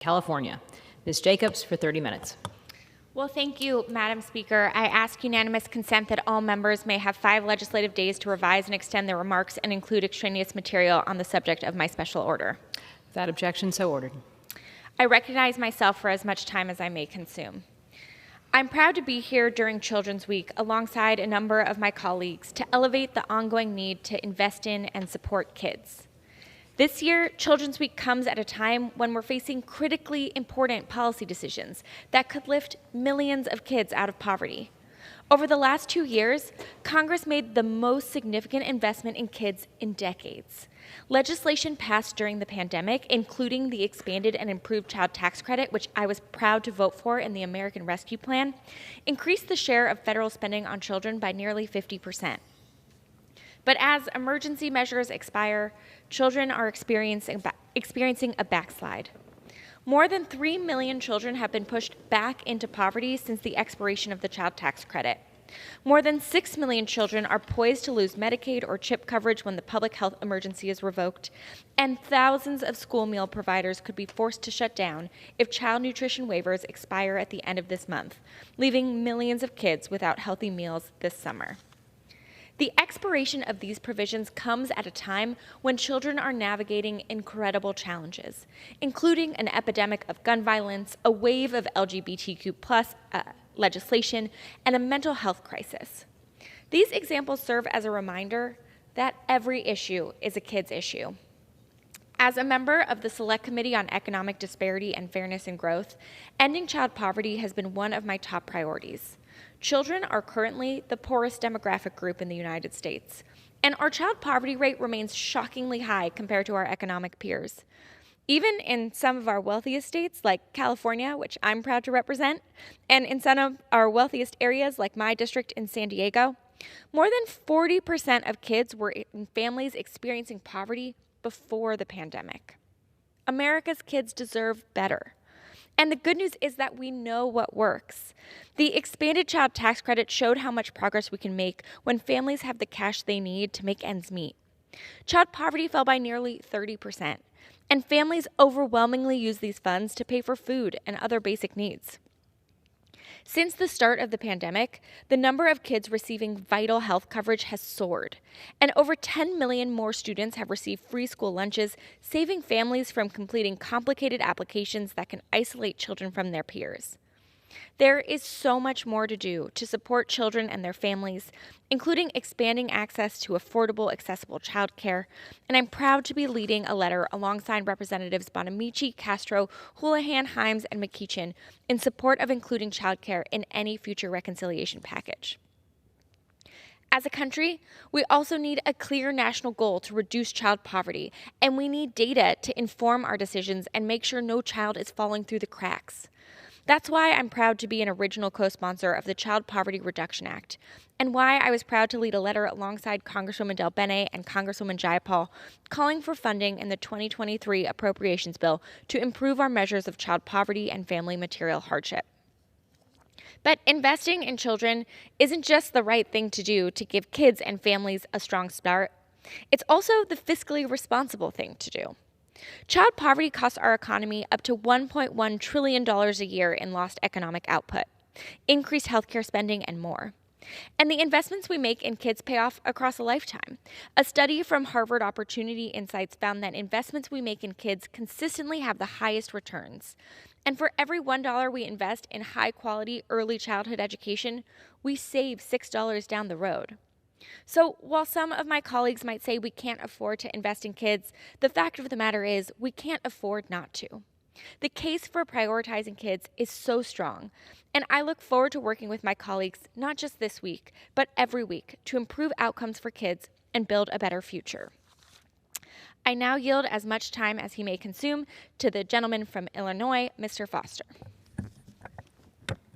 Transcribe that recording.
California. Ms. Jacobs for 30 minutes. Well, thank you, Madam Speaker. I ask unanimous consent that all members may have 5 legislative days to revise and extend their remarks and include extraneous material on the subject of my special order. Without objection, so ordered. I recognize myself for as much time as I may consume. I'm proud to be here during Children's Week alongside a number of my colleagues to elevate the ongoing need to invest in and support kids. This year, Children's Week comes at a time when we're facing critically important policy decisions that could lift millions of kids out of poverty. Over the last 2 years, Congress made the most significant investment in kids in decades. Legislation passed during the pandemic, including the expanded and improved child tax credit, which I was proud to vote for in the American Rescue Plan, increased the share of federal spending on children by nearly 50%. But as emergency measures expire, children are experiencing a backslide. More than 3 million children have been pushed back into poverty since the expiration of the child tax credit. More than 6 million children are poised to lose Medicaid or CHIP coverage when the public health emergency is revoked, and thousands of school meal providers could be forced to shut down if child nutrition waivers expire at the end of this month, leaving millions of kids without healthy meals this summer. The expiration of these provisions comes at a time when children are navigating incredible challenges, including an epidemic of gun violence, a wave of LGBTQ+ legislation, and a mental health crisis. These examples serve as a reminder that every issue is a kid's issue. As a member of the Select Committee on Economic Disparity and Fairness and Growth, ending child poverty has been one of my top priorities. Children are currently the poorest demographic group in the United States, and our child poverty rate remains shockingly high compared to our economic peers. Even in some of our wealthiest states, like California, which I'm proud to represent, and in some of our wealthiest areas, like my district in San Diego, more than 40% of kids were in families experiencing poverty before the pandemic. America's kids deserve better. And the good news is that we know what works. The expanded child tax credit showed how much progress we can make when families have the cash they need to make ends meet. Child poverty fell by nearly 30%, and families overwhelmingly use these funds to pay for food and other basic needs. Since the start of the pandemic, the number of kids receiving vital health coverage has soared, and over 10 million more students have received free school lunches, saving families from completing complicated applications that can isolate children from their peers. There is so much more to do to support children and their families, including expanding access to affordable, accessible childcare, and I'm proud to be leading a letter alongside Representatives Bonamici, Castro, Houlihan, Himes, and McEachin in support of including childcare in any future reconciliation package. As a country, we also need a clear national goal to reduce child poverty, and we need data to inform our decisions and make sure no child is falling through the cracks. That's why I'm proud to be an original co-sponsor of the Child Poverty Reduction Act, and why I was proud to lead a letter alongside Congresswoman Del Bene and Congresswoman Jayapal calling for funding in the 2023 appropriations bill to improve our measures of child poverty and family material hardship. But investing in children isn't just the right thing to do to give kids and families a strong start. It's also the fiscally responsible thing to do. Child poverty costs our economy up to $1.1 trillion a year in lost economic output, increased healthcare spending, and more. And the investments we make in kids pay off across a lifetime. A study from Harvard Opportunity Insights found that investments we make in kids consistently have the highest returns. And for every $1 we invest in high-quality early childhood education, we save $6 down the road. So while some of my colleagues might say we can't afford to invest in kids, the fact of the matter is we can't afford not to. The case for prioritizing kids is so strong, and I look forward to working with my colleagues not just this week, but every week to improve outcomes for kids and build a better future. I now yield as much time as he may consume to the gentleman from Illinois, Mr. Foster.